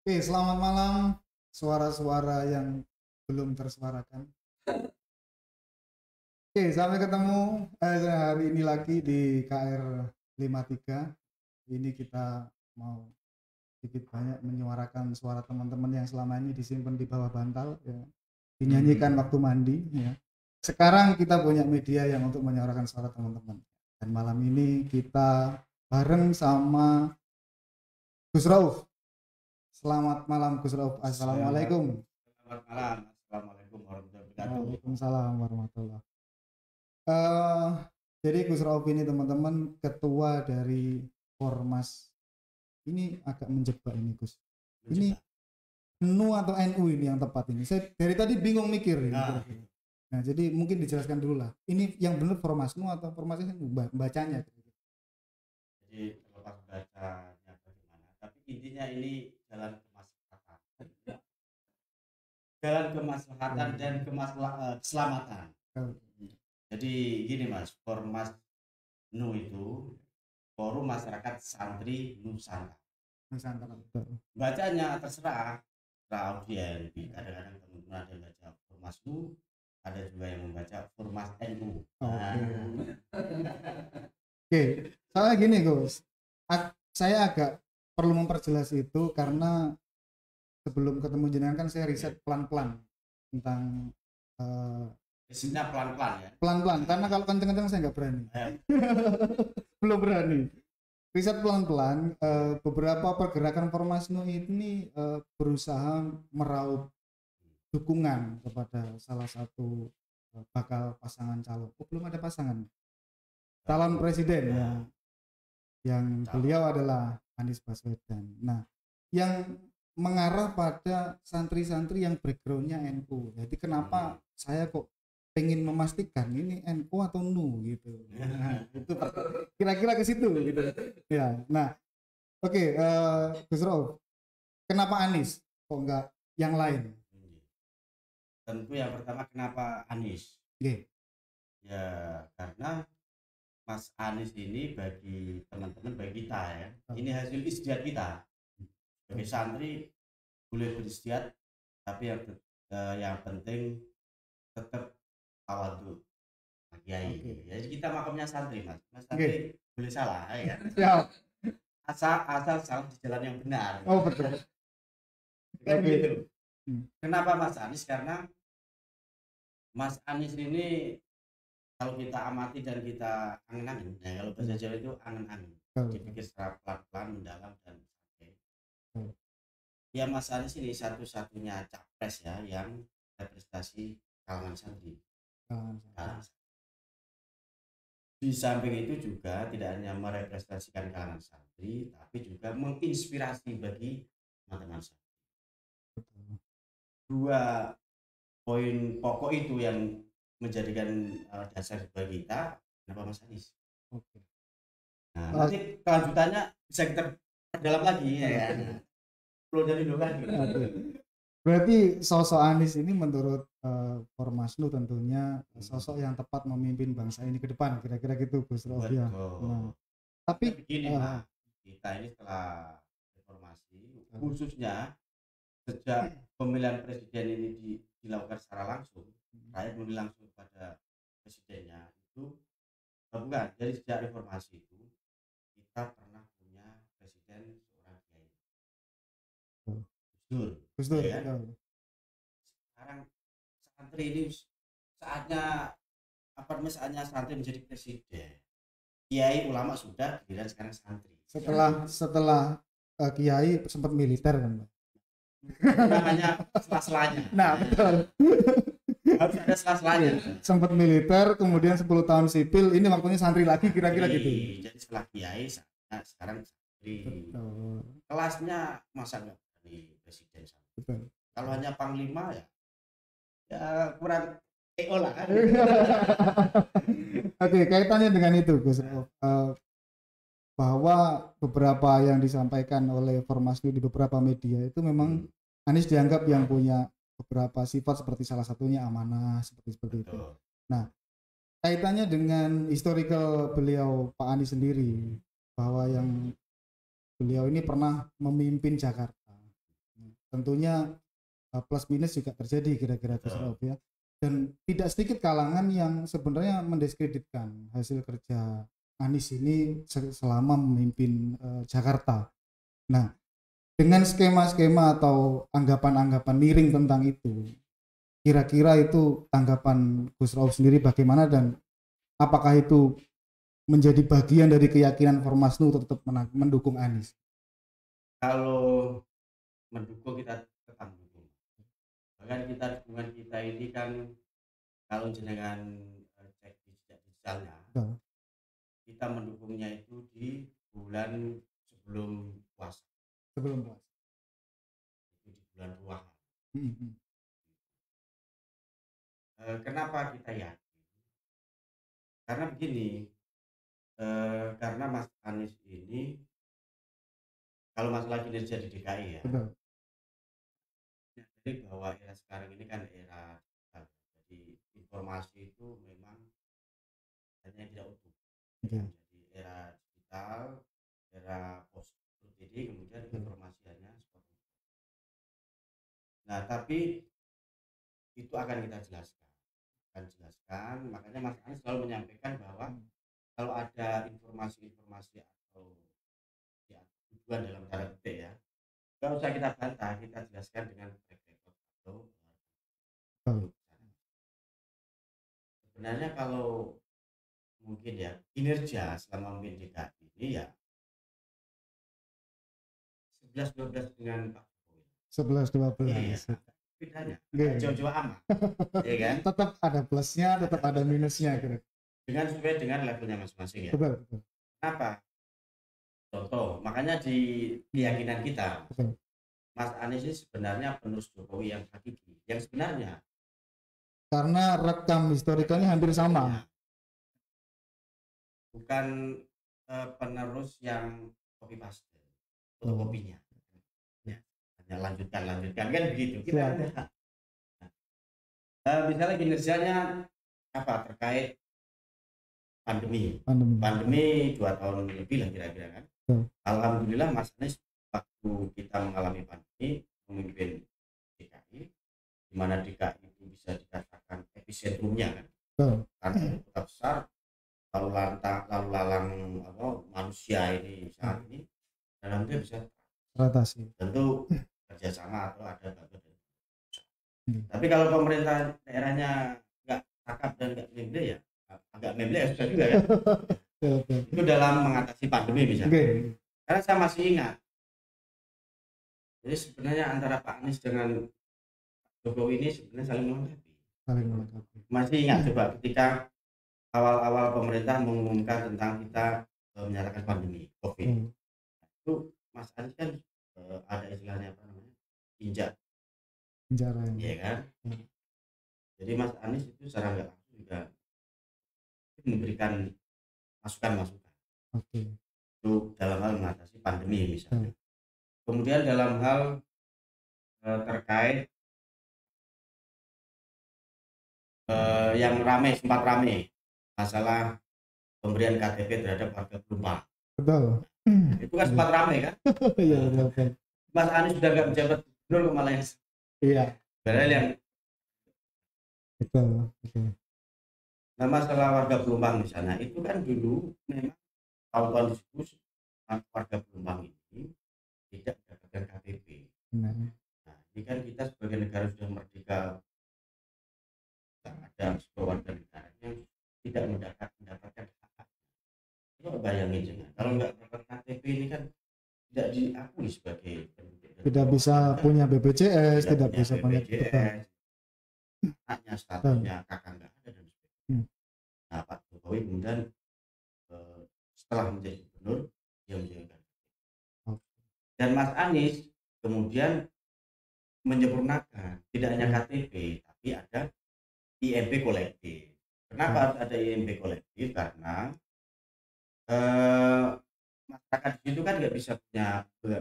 Oke, selamat malam suara-suara yang belum tersuarakan. Oke, sampai ketemu hari ini lagi di KR 53. Ini kita mau sedikit banyak menyuarakan suara teman-teman yang selama ini disimpan di bawah bantal, ya. Dinyanyikan waktu mandi, ya. Sekarang kita punya media yang untuk menyuarakan suara teman-teman. Dan malam ini kita bareng sama Gus Rauf. Selamat malam Gus Rauf. Assalamualaikum. Selamat malam. Assalamualaikum warahmatullahi wabarakatuh. Waalaikumsalam warahmatullahi. Eh, jadi Gus Rauf ini teman-teman ketua dari Ormas. Ini agak menjebak ini Gus. Ini NU atau NU ini yang tepat ini. Saya dari tadi bingung mikir ini. Nah, jadi mungkin dijelaskan dulu lah. Ini yang benar Formasnu atau Formas NU bacanya? Jadi terlepas bacanya bagaimana, tapi intinya ini jalan kemaslahatan. Jalan kemaslahatan dan keselamatan. Jadi gini Mas, Formas NU itu Forum Masyarakat Santri Nusantara. Bacanya terserah audien. Kadang-kadang teman-teman ada yang baca Formas NU, ada juga yang membaca Formas NU. Oke, soalnya gini Gus, saya agak perlu memperjelas itu karena sebelum ketemu jenengan kan saya riset pelan-pelan tentang risetnya pelan-pelan ya. Pelan-pelan, karena kalau kenceng-kenceng saya nggak berani. Belum berani. Riset pelan-pelan, beberapa pergerakan Formasnu ini berusaha meraup dukungan kepada salah satu bakal pasangan calon. Oh, belum ada pasangan. Calon presiden ya. Yang beliau adalah Anies Baswedan. Nah, yang mengarah pada santri-santri yang backgroundnya NU. Jadi kenapa saya kok pengen memastikan ini NU atau NU gitu. Nah, itu kira-kira ke situ gitu. Ya. Nah, oke, Gus Rauf, kenapa Anies kok enggak yang lain? Tentu yang pertama kenapa Anies? Ya karena Mas Anies ini bagi teman-teman, bagi kita ya, ini hasil istiad kita. Sebagai santri boleh beristiad, tapi yang penting tetap tawadhu kiai. Jadi kita makamnya santri Mas santri boleh salah ya. Asal salah di jalan yang benar. Oh betul. Kan gitu. Kenapa Mas Anies? Karena Mas Anies ini kalau kita amati dan kita angen-angen, ya kalau bahasa Jawa itu angen-angen, dipikir secara pelan-pelan, mendalam dan santai. Ya Mas Anies ini satu-satunya capres ya yang representasi kalangan santri. Di samping itu juga tidak hanya merepresentasikan kalangan santri, tapi juga menginspirasi bagi teman-teman santri. Dua poin pokok itu yang menjadikan dasar bagi kita. Kenapa Mas Anies? Nah, nanti kelanjutannya bisa kita perdalam lagi ya. Perlu jadi dulu kan. Berarti sosok Anies ini menurut Formasnu tentunya sosok yang tepat memimpin bangsa ini ke depan, kira-kira gitu Gus Rauf ya. Nah, tapi begini Pak, kita ini setelah reformasi khususnya sejak pemilihan presiden ini dilakukan secara langsung, rakyat memilih langsung kepada presidennya itu bukan. Jadi sejak reformasi itu kita pernah punya presiden seorang kiai, Gus Dur ya kan? Sekarang santri ini saatnya saatnya santri menjadi presiden. Kiai ulama sudah, giliran sekarang santri. Setelah kiai sempat militer kan, namanya sela-selanya. Nah betul. Harus ada sela-selanya. Sempat militer, kemudian 10 tahun sipil, ini waktunya santri lagi kira-kira gitu. Jadi setelah kiai, sekarang santri. Kelasnya masa nggak dari presiden santri. Betul. Kalau hanya panglima ya kurang EO lah kan. Oke, kaitannya dengan itu Gus, bahwa beberapa yang disampaikan oleh Formasnu di beberapa media itu memang Anies dianggap yang punya beberapa sifat seperti salah satunya amanah seperti itu. Nah, kaitannya dengan historical beliau Pak Anies sendiri, bahwa yang beliau ini pernah memimpin Jakarta. tentunya plus minus juga terjadi kira-kira Gus Rauf ya. Dan tidak sedikit kalangan yang sebenarnya mendiskreditkan hasil kerja Anies ini selama memimpin Jakarta. Nah, dengan skema-skema atau anggapan-anggapan miring tentang itu, kira-kira itu tanggapan Gus Rauf sendiri bagaimana, dan apakah itu menjadi bagian dari keyakinan Formasnu tetap mendukung Anies? Kalau mendukung, kita tetap mendukung. Bahkan dukungan kita ini kan, kalau jenengan cek di jejak digitalnya, kita mendukungnya itu di bulan sebelum puasa. Sebelum puasa. Itu di bulan Ruahan. Kenapa kita yakin? Karena begini, karena Mas Anies ini, kalau masalah kinerja di DKI ya, jadi bahwa era sekarang ini kan era digital. Jadi informasi itu memang hanya tidak utuh. Jadi era digital, era post, jadi kemudian informasi hanya seperti itu. Nah, tapi itu akan kita jelaskan. Makanya Mas Anies selalu menyampaikan bahwa kalau ada informasi-informasi atau ya, tujuan dalam tanda petik ya, nggak usah kita bantah, kita jelaskan dengan track record atau sebenarnya kalau mungkin ya kinerja selama memimpin DKI ini ya 11-12 dengan Pak Jokowi. 11-12. Iya, bedanya jauh-jauh amat. Ya kan? Tetap ada plusnya, tetap ada minusnya gitu. Dengan sesuai dengan levelnya masing-masing ya. Betul. Kenapa? Contoh, makanya di keyakinan kita, Mas Anies ini sebenarnya penerus Jokowi yang hakiki, yang sebenarnya. Karena rekam historikalnya hampir sama. Bukan penerus yang copy paste, fotokopinya. Ya, hanya lanjutkan kan begitu. Kita misalnya kinerjanya apa terkait pandemi 2 tahun lebih lah kira-kira kan. Alhamdulillah Mas Anies waktu kita mengalami pandemi memimpin DKI, di mana DKI itu bisa dikatakan epicentrumnya kan, karena kota besar, lalu lalang manusia ini saat ini, dalam dia bisa teratasi. Tentu kerjasama atau ada bagian. Tapi kalau pemerintah daerahnya nggak cakap dan nggak memble ya agak memble ya susah juga ya. Itu dalam mengatasi pandemi misalnya. Karena saya masih ingat, jadi sebenarnya antara Pak Anies dengan Jokowi ini sebenarnya saling melengkapi. Masih ingat coba ketika awal-awal pemerintah mengumumkan tentang kita menyatakan pandemi COVID, itu Mas Anies kan ada istilahnya apa namanya, penjara, ya kan? Jadi Mas Anies itu secara nggak langsung juga memberikan masukan-masukan. Itu dalam hal mengatasi pandemi misalnya. Kemudian dalam hal terkait yang sempat ramai masalah pemberian KTP terhadap warga Pelumpang. Betul. Itu kan sempat ramai kan? Iya, Mas Anies sudah nggak menjabat gubernur malah yang padahal yang betul. Nah, masalah warga Pelumpang misalnya itu kan dulu memang tahun-tahun diskusi warga Pelumpang ini tidak mendapatkan KTP. Nah, ini kan kita sebagai negara sudah merdeka, ada sebuah warga negara yang tidak mendapatkan hak. Coba bayangin jangan, kalau nggak dapat KTP ini kan tidak diakui sebagai penduduk. Tidak bisa punya BPJS, tidak bisa punya haknya, statusnya kakak nggak ada dan sebagainya. Nah, Pak Jokowi kemudian setelah menjadi gubernur dia menjalankan. Dan Mas Anies kemudian menyempurnakan tidak hanya KTP tapi ada IMB kolektif. Kenapa harus ada IMB kolektif? Karena masyarakat di situ kan nggak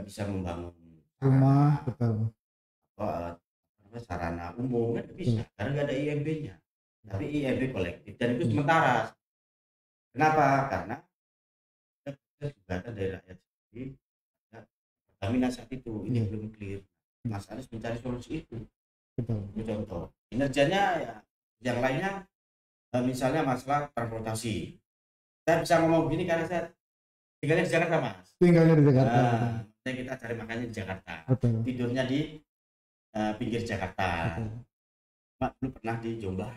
bisa membangun rumah, betul. Sarana umum kan nggak bisa karena nggak ada IMB-nya. Tapi IMB kolektif dan itu sementara. Kenapa? Karena gugatan dari rakyat sendiri Pertamina saat itu ini belum clear. Mas Anies mencari solusi itu. Betul. Contoh kinerjanya ya, yang lainnya misalnya masalah transportasi. Saya bisa ngomong begini karena saya tinggalnya di Jakarta, Mas. Tinggalnya di Jakarta. Kita cari makannya di Jakarta. Betul. Tidurnya di pinggir Jakarta. Mak belum pernah di Jombang.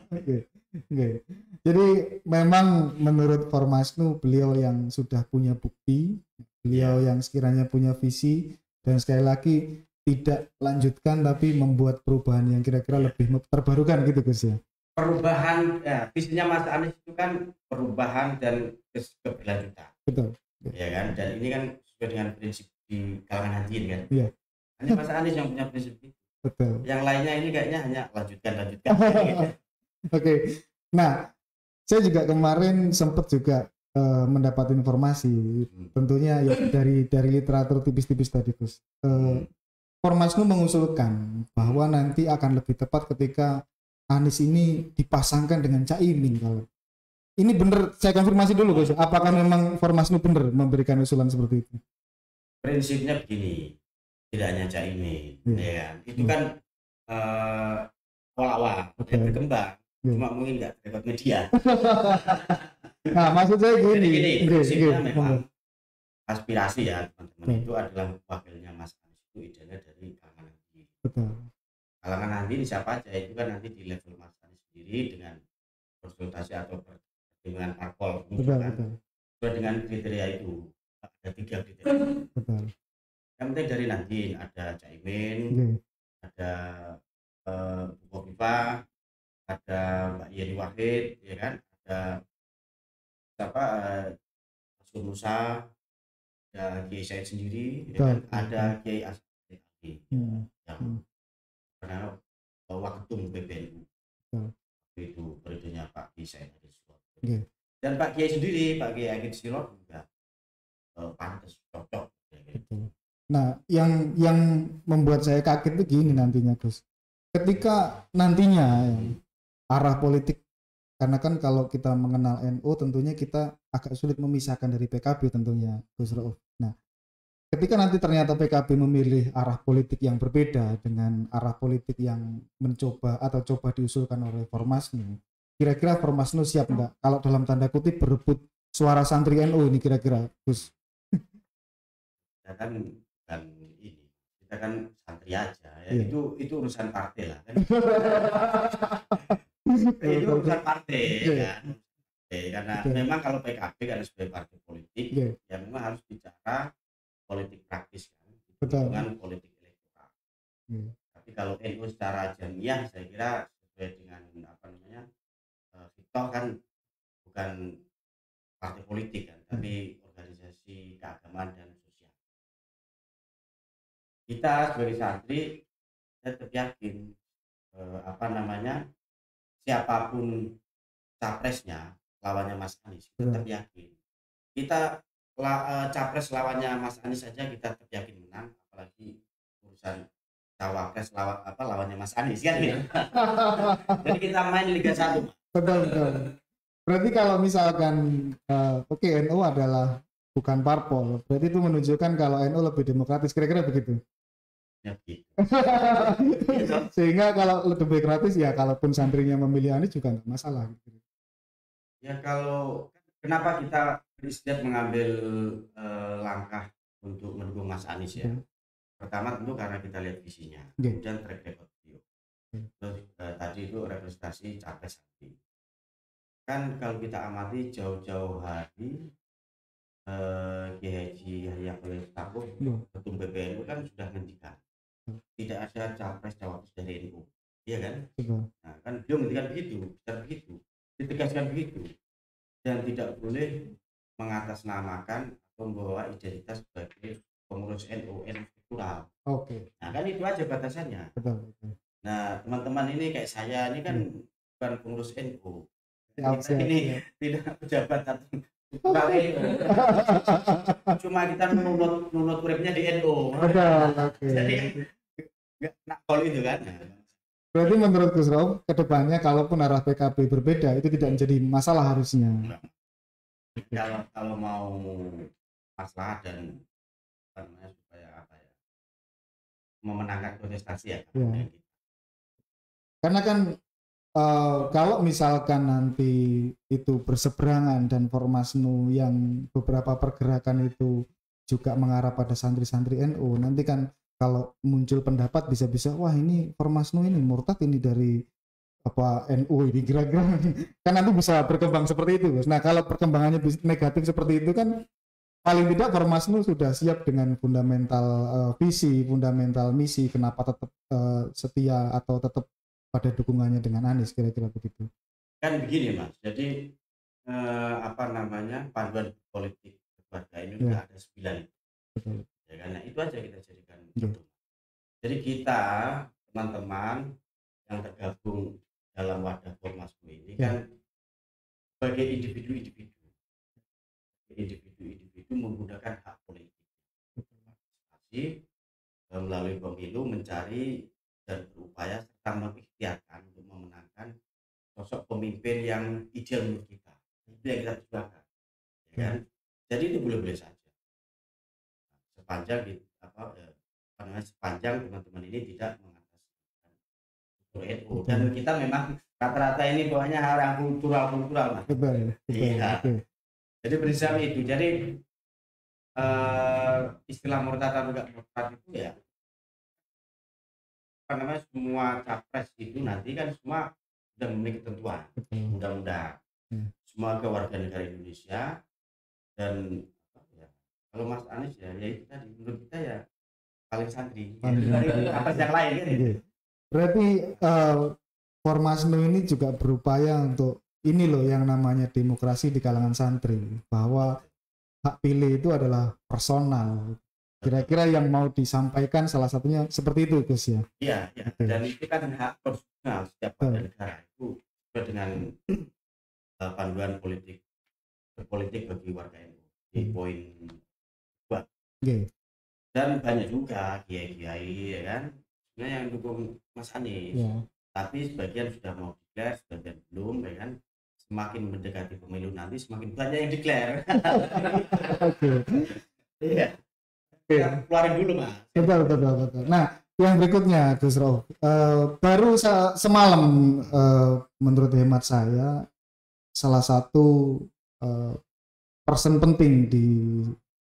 Okay. Jadi memang menurut Formasnu beliau yang sudah punya bukti, beliau yang sekiranya punya visi, dan sekali lagi tidak lanjutkan tapi membuat perubahan yang kira-kira lebih terbarukan gitu Gus ya. Perubahan ya, visinya Mas Anies itu kan perubahan dan keberlanjutan. Betul. Ya kan, dan ini kan sesuai dengan prinsip di kalangan hadirin kan. Iya. Hanya Mas Anies yang punya prinsip itu. Betul. Yang lainnya ini kayaknya hanya lanjutkan. Oke. Nah, saya juga kemarin sempat juga mendapat informasi, tentunya ya dari literatur tipis-tipis tadi, Gus. Formasnu mengusulkan bahwa nanti akan lebih tepat ketika Anies ini dipasangkan dengan Caimin. Kalau ini benar, saya konfirmasi dulu, Gus. Apakah memang Formasnu benar memberikan usulan seperti itu? Prinsipnya begini, tidak hanya Caimin, ya kan? Itu kan awal-awal berkembang. Cuma mungkin nggak dapat media. Nah, maksud saya gini, prinsipnya memang aspirasi ya teman-teman itu adalah wakilnya Mas Anies itu idealnya dari kalangan nanti. Betul. Kalangan nanti siapa aja itu kan nanti di level Mas Anies sendiri dengan konsultasi atau pertimbangan parpol. Betul. Sesuai dengan kriteria itu ada 3 kriteria. Betul. Yang penting dari nanti ada Caimin, ada Bu Kofifa, ada Mbak Yeni Wahid, ya kan, ada siapa Mas Musa, ada Kiai Said sendiri, ya kan? Ada Kiai Asri yang pernah waketum PBNU itu periodenya Pak Kiai Said dan Pak Kiai sendiri, Pak Kiai Agit Silot juga pantas cocok. Nah, yang membuat saya kaget itu gini nantinya, Gus. Ketika nantinya arah politik, karena kan kalau kita mengenal NU tentunya kita agak sulit memisahkan dari PKB tentunya, Gus Rauf. Nah, ketika nanti ternyata PKB memilih arah politik yang berbeda dengan arah politik yang mencoba atau coba diusulkan oleh Formasnu, kira-kira Formasnu siap enggak kalau dalam tanda kutip berebut suara santri NU ini kira-kira, Gus? Ya kan ini kita kan santri aja ya, itu urusan partai lah kan. Itu urusan partai kan. Karena memang kalau PKB kan sebagai partai politik ya memang harus bicara politik praktis kan, dengan politik elektoral. Tapi kalau NU secara jamiah saya kira sesuai dengan toh kan bukan partai politik kan, tapi organisasi keagamaan dan sosial. Kita sebagai santri saya tetap yakin siapapun capresnya lawannya Mas Anies, tetap yakin kita capres lawannya Mas Anies saja kita tetap yakin menang, apalagi urusan cawapres lawannya Mas Anies kan gitu. Jadi kita main Liga 1. Betul. Berarti kalau misalkan NU adalah bukan parpol, berarti itu menunjukkan kalau NU lebih demokratis, kira-kira begitu. Ya gitu. Sehingga kalau lebih demokratis ya kalaupun santrinya memilih Anies juga nggak masalah. Ya kalau kenapa kita beristiad mengambil langkah untuk mendukung Mas Anies ya. Pertama tentu karena kita lihat visinya, kemudian track record beliau. Terus tadi itu representasi capres nanti. Kan kalau kita amati jauh-jauh hari Kiai Haji Yahya Khalil Stakuf, ketum PBNU kan sudah ngendikan tidak ada capres-cawapres dari NU, iya kan? Nah kan beliau ngendikan begitu, ditegaskan begitu, dan tidak boleh mengatasnamakan atau membawa identitas sebagai pengurus NU struktural. Nah kan itu aja batasannya. Nah teman-teman ini kayak saya ini kan bukan pengurus NU, kita ini tidak pejabat atau cuma kita nunut uripnya di NU. Jadi nggak nakal itu kan. Berarti menurut Gus Rauf kedepannya kalaupun arah PKB berbeda itu tidak menjadi masalah harusnya. Kalau mau masalah dan supaya memenangkan kontestasi ya. Karena kan kalau misalkan nanti itu berseberangan dan Formasnu yang beberapa pergerakan itu juga mengarah pada santri-santri NU, nanti kan kalau muncul pendapat bisa-bisa wah ini Formasnu ini murtad ini dari apa NU ini kira-kira kan nanti bisa berkembang seperti itu. Nah kalau perkembangannya negatif seperti itu kan paling tidak Formasnu sudah siap dengan fundamental visi, fundamental misi, kenapa tetap setia atau tetap pada dukungannya dengan Anies, kira-kira begitu. Kan begini Mas, jadi panduan politik keluarga ini ada 9. Betul. Ya kan, nah, itu aja kita jadikan itu. Jadi kita teman-teman yang tergabung dalam wadah Formasnu ini kan sebagai individu menggunakan hak politik partisipasi melalui pemilu, mencari dan berupaya serta mengikhtiarkan untuk memenangkan sosok pemimpin yang ideal menurut kita. Itu yang kita perjuangkan, ya kan? Jadi itu boleh-boleh saja sepanjang sepanjang teman-teman ini tidak mengatasnamakan NU, dan kita memang rata-rata ini pokoknya orang kultural Mas. Iya. Jadi prinsip itu. Jadi istilah murtad atau enggak murtad itu ya semua capres itu nanti kan semua sudah memiliki ketentuan undang-undang, semua warga negara Indonesia. Dan kalau Mas Anies ya itu tadi menurut kita ya paling santri apa yang lain kan. Berarti Formasnu ini juga berupaya untuk ini loh yang namanya demokrasi di kalangan santri, bahwa hak pilih itu adalah personal. Kira-kira yang mau disampaikan salah satunya seperti itu Gus ya? Iya, dan itu kan hak konstitusional setiap warga negara itu sesuai dengan panduan politik bagi warga NU di poin 2. Dan banyak juga kiai-kiai ya kan sebenarnya yang dukung Mas Anies, tapi sebagian sudah mau declare, sebagian belum, ya kan. Semakin mendekati pemilu nanti semakin banyak yang declare. Iya. Keluarin dulu Mas. Betul. Nah, yang berikutnya Gus Rauf, baru semalam menurut hemat saya salah satu person penting di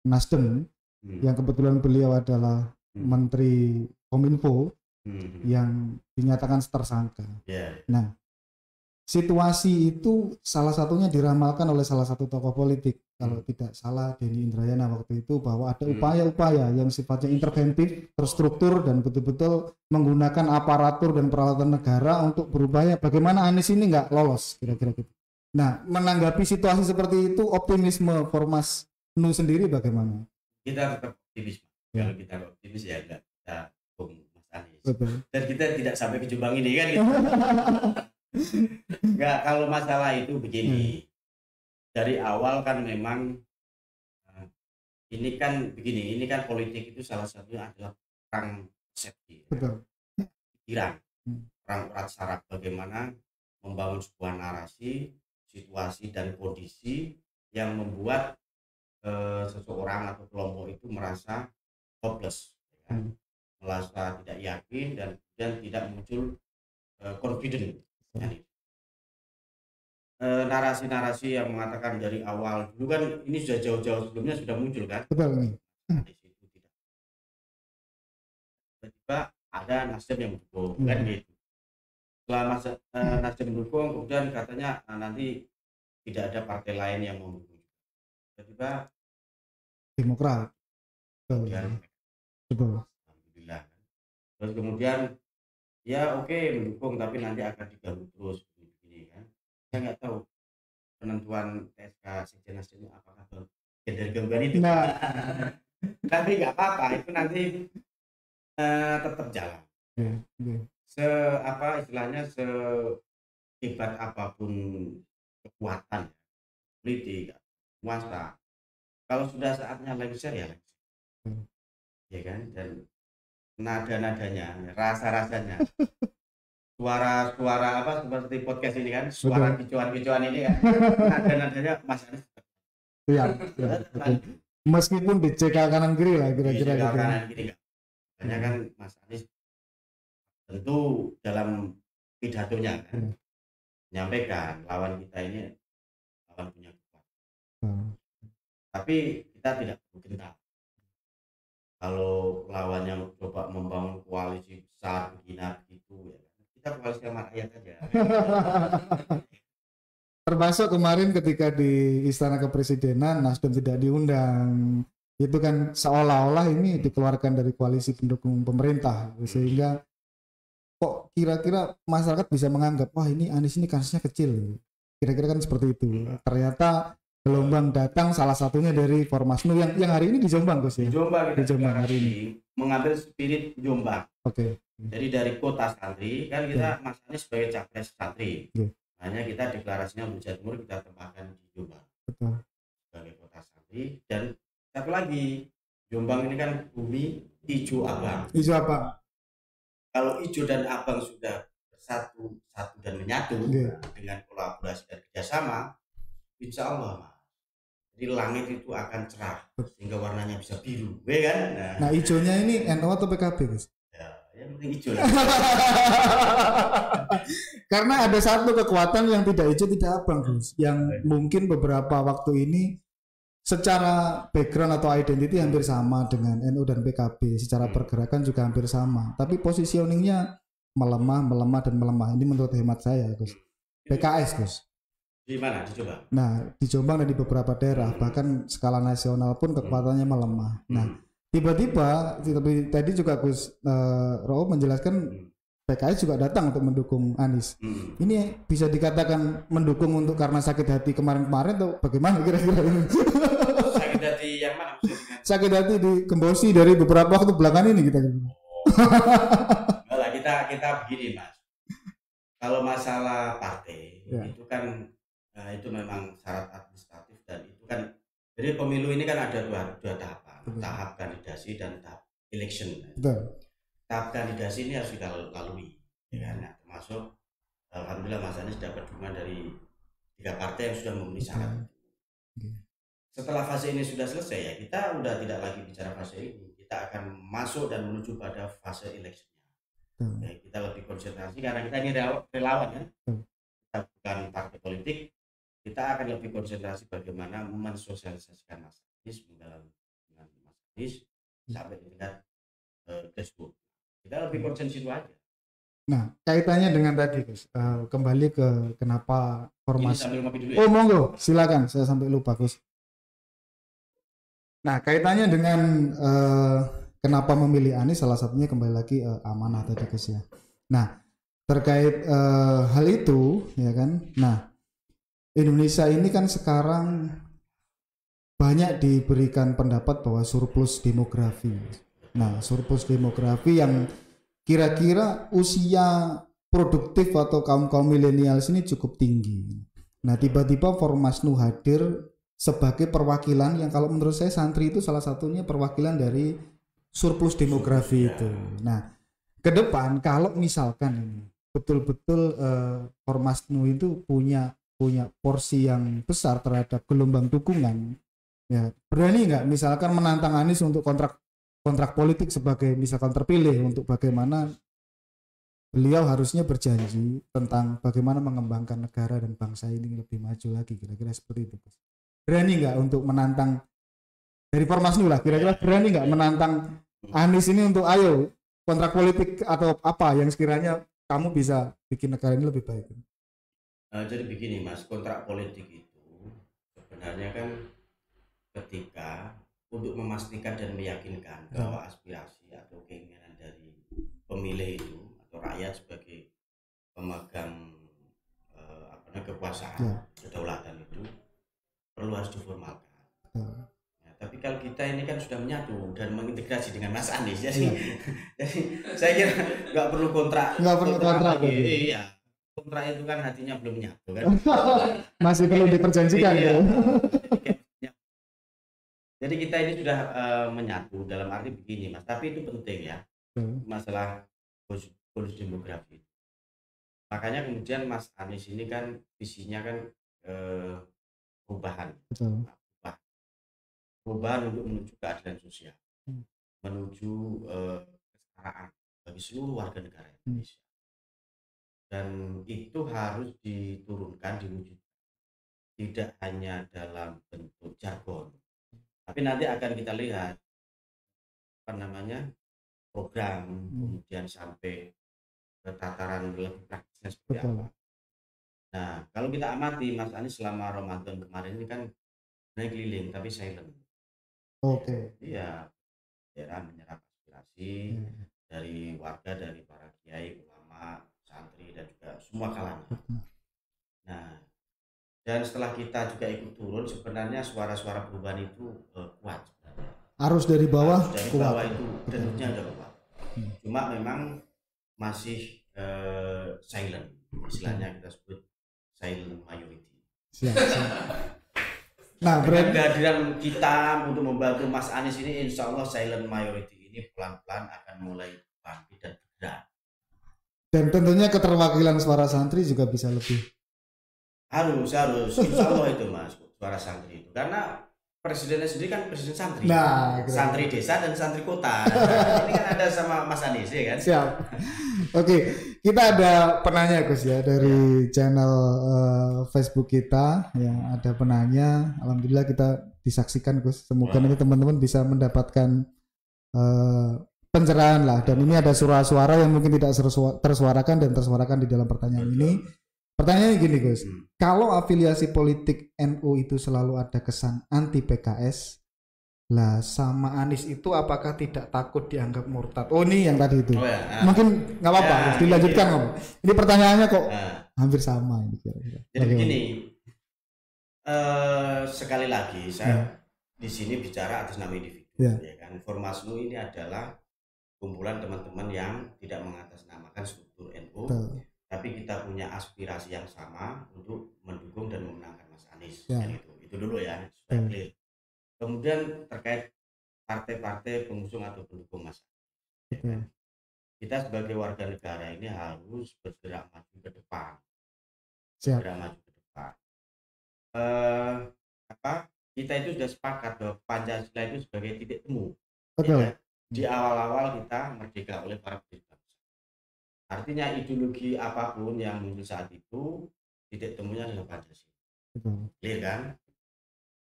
Nasdem yang kebetulan beliau adalah Menteri Kominfo yang dinyatakan tersangka. Nah, situasi itu salah satunya diramalkan oleh salah satu tokoh politik, kalau tidak salah Denny Indrayana waktu itu, bahwa ada upaya-upaya yang sifatnya interventif, terstruktur, dan betul-betul menggunakan aparatur dan peralatan negara untuk berupaya bagaimana Anies ini nggak lolos, kira-kira gitu. Nah, menanggapi situasi seperti itu, optimisme Formasnu sendiri bagaimana? Kita tetap optimis. Kalau kita optimis ya nggak kita dukung Mas Anies. Dan kita tidak sampai ke Jombang ini kan gitu. Enggak, kalau masalah itu begini. Dari awal kan memang ini kan begini, ini kan politik itu salah satunya adalah perang persepsi. Pikiran, perang urat saraf, bagaimana membangun sebuah narasi, situasi dan kondisi yang membuat seseorang atau kelompok itu merasa hopeless, ya, merasa tidak yakin dan kemudian tidak muncul confident. Narasi-narasi yang mengatakan dari awal dulu kan ini sudah jauh-jauh sebelumnya sudah muncul kan. Tiba-tiba ada Nasdem yang mendukung kan gitu. Setelah Nasdem mendukung, kemudian katanya nanti tidak ada partai lain yang mau mendukung. Tiba-tiba Demokrat. Alhamdulillah. Terus kemudian ya oke, mendukung tapi nanti akan diganggu terus begini kan. Saya nggak tahu penentuan TSK Sekjen Nasdem apakah dari gangguan itu. Tapi nggak apa-apa, itu nanti tetap jalan. Istilahnya sehebat apapun kekuatan politik penguasa, kalau sudah saatnya lengser ya lengser. Ya kan, dan nada-nadanya, rasa-rasanya, suara apa seperti podcast ini kan, suara kicuan-kicuan ini kan, nada-nadanya Mas Anies. Iya. Meskipun dicekal kanan kiri lah kira-kira gitu. Kanan kiri Makanya kan Mas Anies tentu dalam pidatonya kan menyampaikan lawan kita ini lawan punya kekuatan. Tapi kita tidak perlu gentar. Kalau lawannya coba membangun koalisi besar begini begitu ya, kita koalisi sama rakyat aja. Termasuk kemarin ketika di Istana Kepresidenan Nasdem tidak diundang, itu kan seolah-olah ini dikeluarkan dari koalisi pendukung pemerintah, sehingga kok kira-kira masyarakat bisa menganggap wah ini Anies ini kasusnya kecil, kira-kira kan seperti itu. Ternyata gelombang datang salah satunya dari Formasnu yang hari ini di Jombang, Gus ya. Di Jombang hari ini mengambil spirit Jombang. Oke. Jadi dari kota santri kan kita Mas Anies sebagai capres santri. Hanya kita deklarasinya untuk Jawa Timur kita tempatkan di Jombang. Betul. Sebagai kota santri. Dan satu lagi, Jombang ini kan bumi hijau abang. Hijau abang. Kalau hijau dan abang sudah bersatu dan menyatu dengan kolaborasi dan kerjasama, insya Allah Mas, jadi langit itu akan cerah sehingga warnanya bisa biru, ya kan? Nah hijaunya ini NU atau PKB, Gus? Yang penting hijau. Karena ada satu kekuatan yang tidak hijau tidak abang, Gus, yang mungkin beberapa waktu ini secara background atau identity hampir sama dengan NU dan PKB, secara pergerakan juga hampir sama, tapi positioningnya melemah dan melemah. Ini menurut hemat saya, Gus. PKS, Gus. Di mana? Di Jombang. Nah, di Jombang dan di beberapa daerah, bahkan skala nasional pun kekuatannya melemah. Nah, tiba-tiba tadi juga Gus Rowo menjelaskan PKS juga datang untuk mendukung Anies. Ini bisa dikatakan mendukung untuk karena sakit hati kemarin-kemarin atau bagaimana kira-kira ini? Sakit hati yang mana? Sakit hati di Gembosi dari beberapa waktu belakangan ini kita. Kita begini Mas. Kalau masalah partai itu kan itu memang syarat administratif dan itu kan jadi pemilu ini kan ada dua tahapan, tahap kandidasi dan tahap election. Tahap kandidasi ini harus kita lalui, ya kan? Termasuk alhamdulillah Mas Anies dapat dukungan dari 3 partai yang sudah memenuhi syarat. Setelah fase ini sudah selesai ya, kita udah tidak lagi bicara fase ini, kita akan masuk dan menuju pada fase election. Ya, kita lebih konsentrasi karena kita ini relawan kan, kita bukan partai politik, kita akan lebih konsentrasi bagaimana mensosialisasikan Mas Anies dengan Mas Anies sampai di tingkat grassroots. Kita lebih konsen situ aja. Nah, kaitannya dengan tadi, Gus, kembali ke kenapa formasi. Oh, monggo, silakan. Saya sampai lupa, Gus. Nah, kaitannya dengan kenapa memilih Anies, salah satunya kembali lagi amanah tadi, Gus ya. Nah, terkait hal itu, ya kan. Nah, Indonesia ini kan sekarang banyak diberikan pendapat bahwa surplus demografi. Nah, surplus demografi yang kira-kira usia produktif atau kaum milenial ini cukup tinggi. Nah, tiba-tiba Formasnu hadir sebagai perwakilan yang kalau menurut saya santri itu salah satunya perwakilan dari surplus demografi itu. Nah, ke depan kalau misalkan ini betul-betul Formasnu itu punya porsi yang besar terhadap gelombang dukungan, ya berani nggak misalkan menantang Anies untuk kontrak politik sebagai misalkan terpilih untuk bagaimana beliau harusnya berjanji tentang bagaimana mengembangkan negara dan bangsa ini lebih maju lagi, kira-kira seperti itu. Berani nggak untuk menantang dari Formasnu lah, kira-kira berani nggak menantang Anies ini untuk ayo kontrak politik atau apa yang sekiranya kamu bisa bikin negara ini lebih baik? Jadi begini Mas, kontrak politik itu sebenarnya kan ketika untuk memastikan dan meyakinkan bahwa aspirasi atau keinginan dari pemilih itu atau rakyat sebagai pemegang kekuasaan kedaulatan itu perlu harus diformalkan. Ya, tapi kalau kita ini kan sudah menyatu dan mengintegrasi dengan Mas Anies, jadi saya kira nggak perlu kontrak. Iya, kontrak itu kan hatinya belum menyatu kan. Masih perlu diperjanjikan ya. Jadi kita ini sudah menyatu dalam arti begini Mas, tapi itu penting ya, masalah bonus demografi. Makanya kemudian Mas Anies ini kan visinya kan perubahan, perubahan untuk menuju keadilan sosial, menuju kesetaraan bagi seluruh warga negara Indonesia. Dan itu harus diturunkan, diwujudkan tidak hanya dalam bentuk jargon, tapi nanti akan kita lihat apa namanya program, kemudian sampai ke tataran lebih praktisnya seperti apa. Nah, kalau kita amati Mas Anies selama Ramadan kemarin ini kan naik keliling tapi silent. Iya, daerah menyerap aspirasi dari warga, dari para kiai, ulama, santri dan juga semua kalangan. Nah, dan setelah kita juga ikut turun, sebenarnya suara-suara perubahan itu kuat sebenarnya. Arus dari bawah, itu tentunya udah kuat. Cuma memang masih silent, istilahnya kita sebut silent majority. Nah, kehadiran kita untuk membantu Mas Anies ini, insya Allah silent majority ini pelan-pelan akan mulai bangkit dan bergerak. Dan tentunya keterwakilan suara santri juga bisa lebih. Harus, insya Allah itu Mas, suara santri itu. Karena presidennya sendiri kan presiden santri. Nah, santri desa dan santri kota. Nah, ini kan ada sama Mas Anies ya kan? Siap. Oke, kita ada penanya Gus ya dari channel Facebook kita yang ada penanya. Alhamdulillah kita disaksikan Gus. Semoga nanti teman-teman bisa mendapatkan pencerahan lah. Dan ini ada suara-suara yang mungkin tidak tersuarakan dan tersuarakan di dalam pertanyaan ini. Pertanyaannya gini Gus, kalau afiliasi politik NU itu selalu ada kesan anti PKS, lah sama Anies itu apakah tidak takut dianggap murtad? Oh ini yang tadi itu. Mungkin nggak apa-apa, dilanjutkan Om. Ini pertanyaannya kok hampir sama ini kira-kira. Jadi begini, sekali lagi saya di sini bicara atas nama individu, ya kan. Formasnu ini adalah kumpulan teman-teman yang tidak mengatasnamakan struktur NU. Tapi kita punya aspirasi yang sama untuk mendukung dan memenangkan Mas Anies. Itu dulu ya, supaya clear. Kemudian terkait partai-partai pengusung atau pendukung Mas Anies. Kita sebagai warga negara ini harus bergerak maju ke depan. Kita itu sudah sepakat bahwa Pancasila itu sebagai titik temu. Di awal-awal kita merdeka oleh para pendiri. Artinya ideologi apapun yang muncul saat itu titik temunya adalah Pancasila. Clear kan?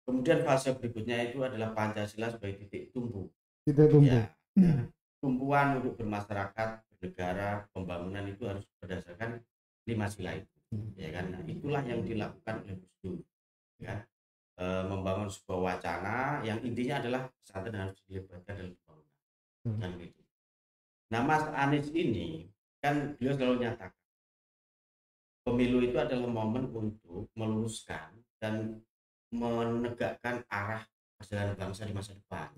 Kemudian fase berikutnya itu adalah Pancasila sebagai titik tumbuh. Tumpuan untuk bermasyarakat, bernegara, pembangunan itu harus berdasarkan 5 sila itu. Ya kan? Nah, itulah yang dilakukan oleh Gus Dur. Ya. Membangun sebuah wacana yang intinya adalah pesantren harus dilibatkan dalam pembangunan. Dan gitu. Nah, Mas Anies ini kan beliau selalu nyatakan pemilu itu adalah momen untuk meluruskan dan menegakkan arah perjalanan bangsa di masa depan.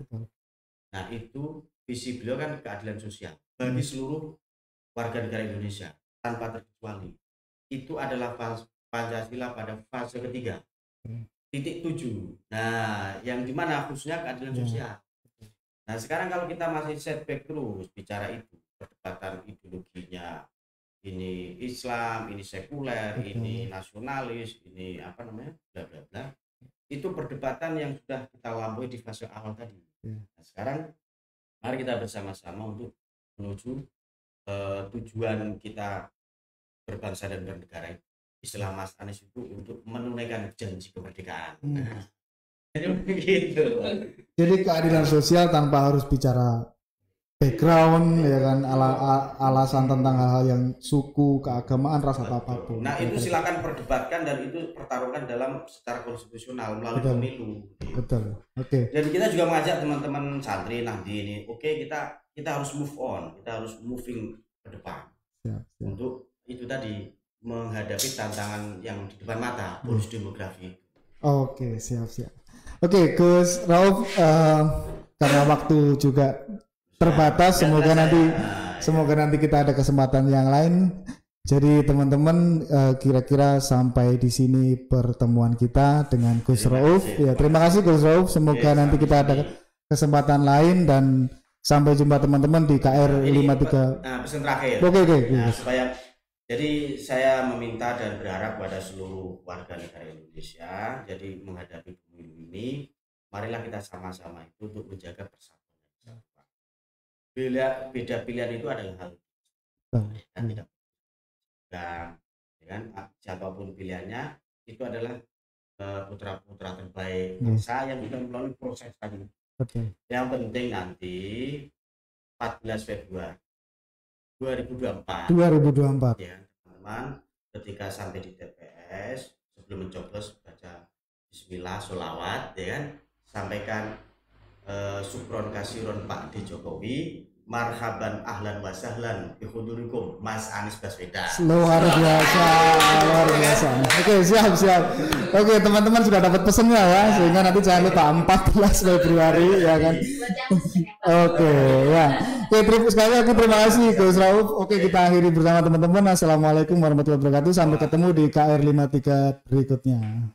Nah itu visi beliau kan keadilan sosial bagi seluruh warga negara Indonesia tanpa terkecuali. Itu adalah Pancasila pada fase ketiga, titik 7. Nah yang dimana khususnya keadilan sosial. Nah sekarang kalau kita masih setback terus bicara itu, perdebatan ideologinya ini Islam, ini sekuler, ini nasionalis, ini apa namanya, bla bla bla. Itu perdebatan yang sudah kita lampaui di fase awal tadi. Nah, sekarang mari kita bersama-sama untuk menuju tujuan kita berbangsa dan bernegara. Istilah Mas Anies itu untuk menunaikan janji kemerdekaan. Jadi begitu. Jadi keadilan sosial tanpa harus bicara background ya kan, alasan tentang hal-hal yang suku, keagamaan, ras atau apapun. Nah itu silakan perdebatkan dan itu pertaruhkan dalam secara konstitusional melalui pemilu. Betul. Oke. Dan kita juga mengajak teman-teman santri nanti ini, kita harus move on, kita harus moving ke depan. Siap. Untuk itu tadi menghadapi tantangan yang di depan mata, bonus demografi. Oke, siap. Oke, Gus Rauf, karena waktu juga terbatas, semoga nanti kita ada kesempatan yang lain. Jadi teman-teman, kira-kira sampai di sini pertemuan kita dengan Gus Rauf. Ya, terima kasih Gus Rauf. Semoga nanti kita ada kesempatan lain dan sampai jumpa teman-teman di KR 53. Nah, pesan terakhir. Oke. Nah, jadi saya meminta dan berharap pada seluruh warga negara Indonesia, jadi menghadapi pemilu ini, marilah kita sama-sama itu untuk menjaga persatuan. beda pilihan itu adalah hal dan tidak kan siapapun pilihannya itu adalah putra-putra terbaik bangsa yang sudah melalui proses tadi. Yang penting nanti 14 Februari 2024 ya teman-teman, ketika sampai di TPS sebelum mencoblos baca Bismillah, sholawat ya kan, sampaikan syukron kasiron Pak D Jokowi, marhaban ahlan wa sahlan bihudurikum Mas Anies Baswedan. Luar biasa. Oke, siap. Oke, teman-teman sudah dapat pesannya ya, sehingga nanti jangan lupa 14 Februari ya kan. Oke, ya. Oke, terima kasih Gus Rauf. Oke, kita akhiri bersama teman-teman. Assalamualaikum warahmatullahi wabarakatuh. Sampai ketemu di KR 53 berikutnya.